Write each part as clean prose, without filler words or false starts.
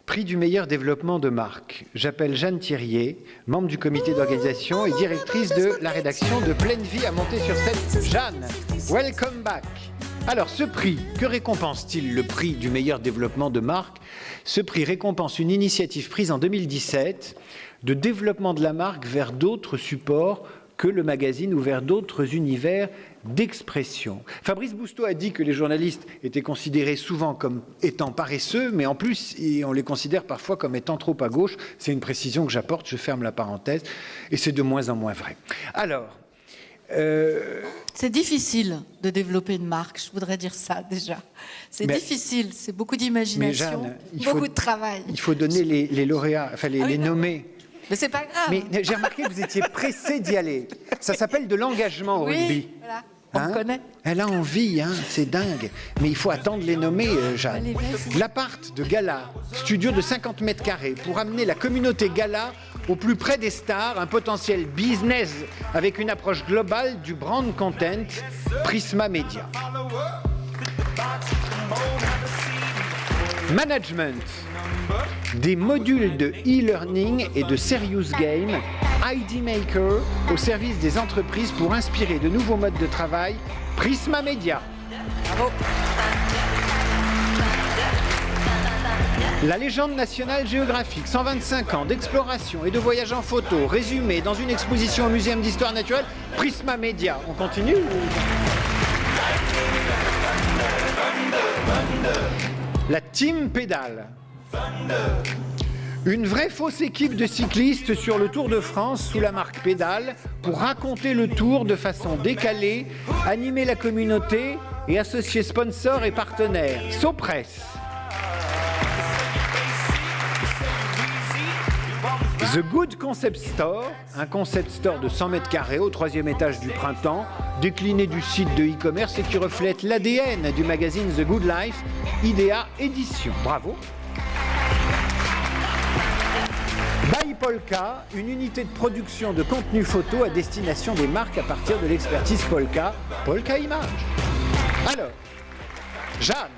Prix du meilleur développement de marque. J'appelle Jeanne Thirier, membre du comité d'organisation et directrice de la rédaction de Pleine Vie à monter sur scène. Jeanne, welcome back. Alors, ce prix, que récompense-t-il, le prix du meilleur développement de marque? Ce prix récompense une initiative prise en 2017 de développement de la marque vers d'autres supports que le magazine ou vers d'autres univers d'expression. Fabrice Bousteau a dit que les journalistes étaient considérés souvent comme étant paresseux, mais en plus, on les considère parfois comme étant trop à gauche. C'est une précision que j'apporte, je ferme la parenthèse, et c'est de moins en moins vrai. Alors... C'est difficile de développer une marque, je voudrais dire ça déjà. C'est difficile, c'est beaucoup d'imagination, beaucoup de travail. Il faut donner les lauréats, enfin les nommer. Mais c'est pas grave. Mais j'ai remarqué que vous étiez pressé d'y aller. Ça s'appelle de l'engagement au rugby. Voilà. On connaît. Elle a envie, c'est dingue. Mais il faut attendre les nommer, Jeanne. Allez, L'appart de Gala, studio de 50 mètres carrés, pour amener la communauté Gala au plus près des stars, un potentiel business avec une approche globale du brand content, Prisma Media. Management. Des modules de e-learning et de serious game, ID Maker au service des entreprises pour inspirer de nouveaux modes de travail, Prisma Media. Bravo. La légende nationale géographique, 125 ans d'exploration et de voyage en photo, résumé dans une exposition au Muséum d'Histoire Naturelle, Prisma Media. On continue La Team Pédale. Une vraie fausse équipe de cyclistes sur le Tour de France sous la marque Pédale pour raconter le Tour de façon décalée, animer la communauté et associer sponsors et partenaires. Sopress. The Good Concept Store, un concept store de 100 mètres carrés au 3e étage du Printemps, décliné du site de e-commerce et qui reflète l'ADN du magazine The Good Life, IDEA Édition. Bravo. By Polka, une unité de production de contenu photo à destination des marques à partir de l'expertise Polka, Polka Image. Alors, Jeanne.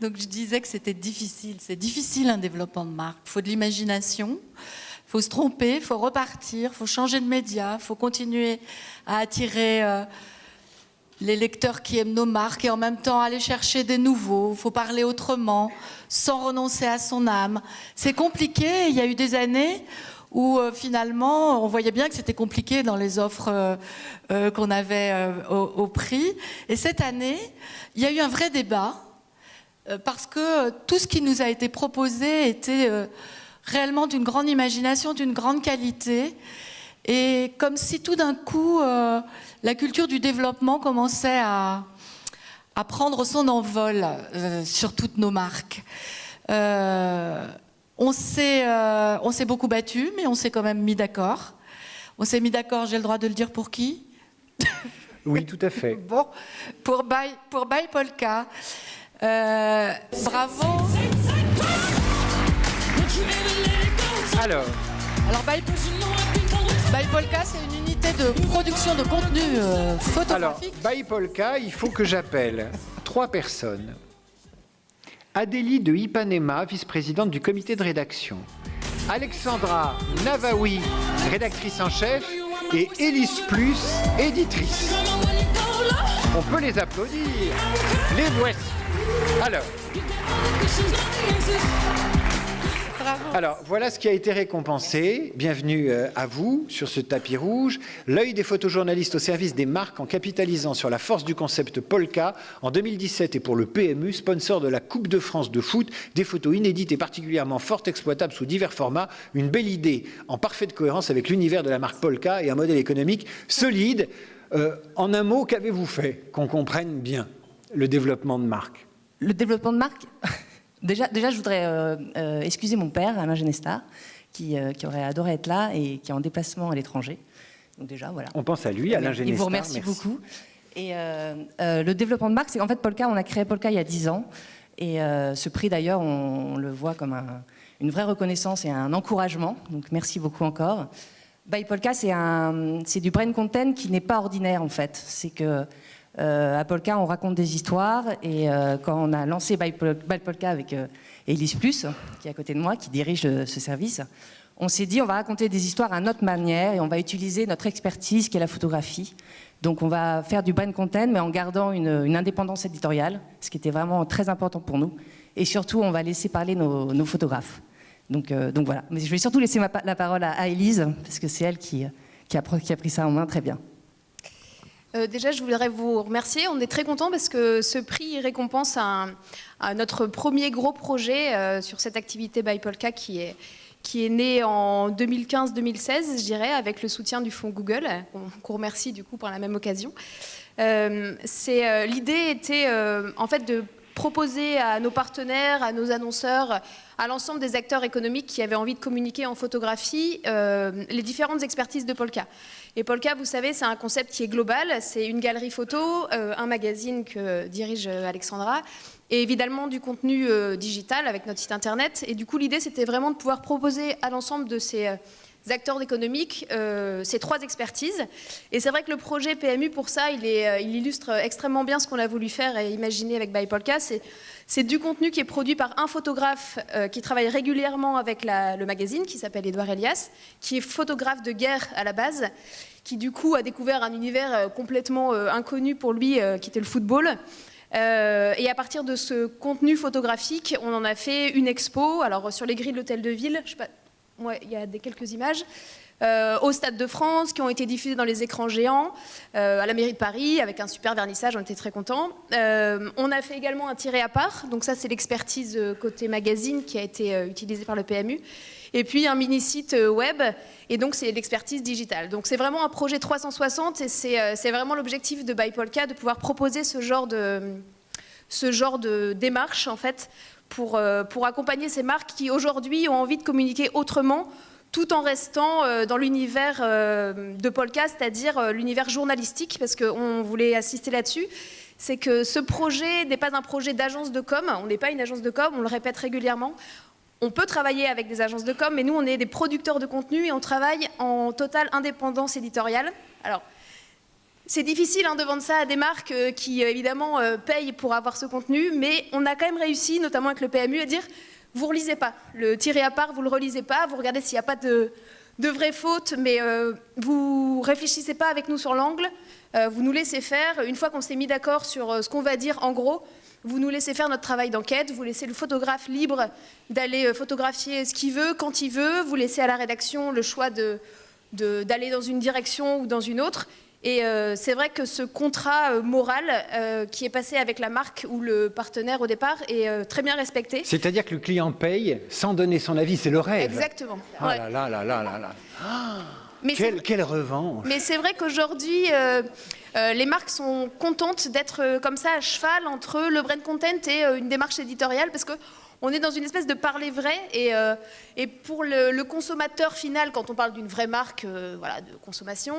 Donc je disais que c'était difficile. C'est difficile un développement de marque. Il faut de l'imagination, il faut se tromper, il faut repartir, il faut changer de média, il faut continuer à attirer les lecteurs qui aiment nos marques et en même temps aller chercher des nouveaux. Il faut parler autrement, sans renoncer à son âme. C'est compliqué. Il y a eu des années où finalement on voyait bien que c'était compliqué dans les offres qu'on avait au prix. Et cette année, il y a eu un vrai débat. Parce que tout ce qui nous a été proposé était réellement d'une grande imagination, d'une grande qualité. Et comme si tout d'un coup, la culture du développement commençait à prendre son envol sur toutes nos marques. On s'est beaucoup battu, mais on s'est quand même mis d'accord. On s'est mis d'accord, j'ai le droit de le dire pour qui? Oui, tout à fait. Bon, pour By Polka. Bravo. Alors By Polka, c'est une unité de production de contenu photographique. Alors, By Polka, il faut que j'appelle 3 personnes. Adélie de Ipanema, vice-présidente du comité de rédaction. Alexandra Navaoui, rédactrice en chef. Et Élise Plus, éditrice. On peut les applaudir. Les voici. Alors, voilà ce qui a été récompensé. Bienvenue à vous sur ce tapis rouge. L'œil des photojournalistes au service des marques en capitalisant sur la force du concept Polka. En 2017 et pour le PMU, sponsor de la Coupe de France de foot, des photos inédites et particulièrement fortes exploitables sous divers formats. Une belle idée en parfaite cohérence avec l'univers de la marque Polka et un modèle économique solide. En un mot, qu'avez-vous fait qu'on comprenne bien le développement de marque? Le développement de marque, déjà, je voudrais excuser mon père, Alain Genestar, qui aurait adoré être là et qui est en déplacement à l'étranger. Donc déjà, voilà. On pense à lui, Alain Genestar. Il vous remercie beaucoup. Et le développement de marque, c'est qu'en fait, Polka, on a créé Polka il y a 10 ans. Et ce prix, d'ailleurs, on le voit comme une vraie reconnaissance et un encouragement. Donc merci beaucoup encore. By Polka, c'est du brain content qui n'est pas ordinaire, en fait. C'est que À Polka, on raconte des histoires et quand on a lancé By Polka avec Élise Plus, qui est à côté de moi, qui dirige ce service, on s'est dit on va raconter des histoires à notre manière et on va utiliser notre expertise qui est la photographie. Donc on va faire du brand content mais en gardant une indépendance éditoriale, ce qui était vraiment très important pour nous. Et surtout, on va laisser parler nos photographes. Donc voilà. Mais je vais surtout laisser la parole à Élise, parce que c'est elle qui a pris ça en main très bien. Déjà, je voudrais vous remercier. On est très contents parce que ce prix récompense à notre premier gros projet sur cette activité By Polka qui est né en 2015-2016, je dirais, avec le soutien du fonds Google, qu'on remercie du coup par la même occasion. L'idée était en fait de proposer à nos partenaires, à nos annonceurs, à l'ensemble des acteurs économiques qui avaient envie de communiquer en photographie, les différentes expertises de Polka. Et Polka, vous savez, c'est un concept qui est global. C'est une galerie photo, un magazine que dirige Alexandra, et évidemment du contenu digital avec notre site internet. Et du coup, l'idée, c'était vraiment de pouvoir proposer à l'ensemble de ces acteurs économiques ces trois expertises. Et c'est vrai que le projet PMU, pour ça, il illustre extrêmement bien ce qu'on a voulu faire et imaginer avec By Polka. C'est du contenu qui est produit par un photographe qui travaille régulièrement avec le magazine, qui s'appelle Édouard Elias, qui est photographe de guerre à la base, qui du coup a découvert un univers complètement inconnu pour lui, qui était le football. Et à partir de ce contenu photographique, on en a fait une expo. Alors sur les grilles de l'Hôtel de Ville, je sais pas, ouais, il y a quelques images. Au Stade de France, qui ont été diffusées dans les écrans géants, à la mairie de Paris, avec un super vernissage, on était très contents. On a fait également un tiré à part, donc ça c'est l'expertise côté magazine qui a été utilisée par le PMU. Et puis un mini-site web, et donc c'est l'expertise digitale. Donc c'est vraiment un projet 360, et c'est vraiment l'objectif de By Polka, de pouvoir proposer ce genre de démarche, en fait, pour accompagner ces marques qui aujourd'hui ont envie de communiquer autrement, tout en restant dans l'univers de Polka, c'est-à-dire l'univers journalistique, parce qu'on voulait assister là-dessus. C'est que ce projet n'est pas un projet d'agence de com, on n'est pas une agence de com, on le répète régulièrement. On peut travailler avec des agences de com, mais nous, on est des producteurs de contenu et on travaille en totale indépendance éditoriale. Alors, c'est difficile de vendre ça à des marques qui, évidemment, payent pour avoir ce contenu, mais on a quand même réussi, notamment avec le PMU, à dire vous ne relisez pas. Le tiré à part, vous ne le relisez pas, vous regardez s'il n'y a pas de vraies fautes, mais vous ne réfléchissez pas avec nous sur l'angle, vous nous laissez faire. Une fois qu'on s'est mis d'accord sur ce qu'on va dire, en gros, vous nous laissez faire notre travail d'enquête, vous laissez le photographe libre d'aller photographier ce qu'il veut, quand il veut, vous laissez à la rédaction le choix d'aller dans une direction ou dans une autre. Et c'est vrai que ce contrat moral qui est passé avec la marque ou le partenaire au départ est très bien respecté. C'est-à-dire que le client paye sans donner son avis, c'est le rêve. Exactement. Ah ouais. Là là là là là là. Ah, mais quelle revanche. Mais c'est vrai qu'aujourd'hui, les marques sont contentes d'être comme ça à cheval entre le brand content et une démarche éditoriale, parce que on est dans une espèce de parler vrai, et pour le consommateur final, quand on parle d'une vraie marque voilà, de consommation,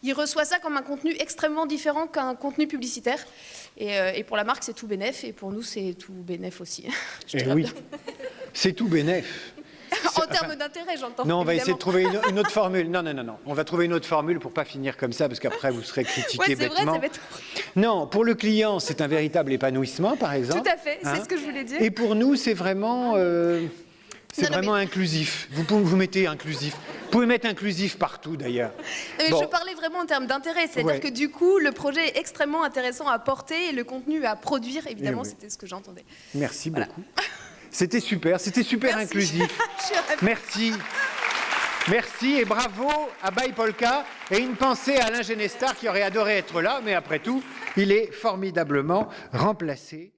il reçoit ça comme un contenu extrêmement différent qu'un contenu publicitaire. Et pour la marque, c'est tout bénef, et pour nous, c'est tout bénef aussi. Oui, c'est tout bénef. En termes d'intérêt, j'entends. Non, on va évidemment. essayer de trouver une autre formule. Non. On va trouver une autre formule pour ne pas finir comme ça, parce qu'après, vous serez critiqué bêtement. Vrai, non, pour le client, c'est un véritable épanouissement, par exemple. Tout à fait, c'est ce que je voulais dire. Et pour nous, c'est vraiment, inclusif. Vous mettez inclusif. Vous pouvez mettre inclusif partout, d'ailleurs. Bon. Je parlais vraiment en termes d'intérêt. C'est-à-dire que du coup, le projet est extrêmement intéressant à porter et le contenu à produire, évidemment, c'était ce que j'entendais. Merci beaucoup. C'était super inclusif. Merci. Merci et bravo à By Polka. Et une pensée à Alain Genestar qui aurait adoré être là, mais après tout, il est formidablement remplacé.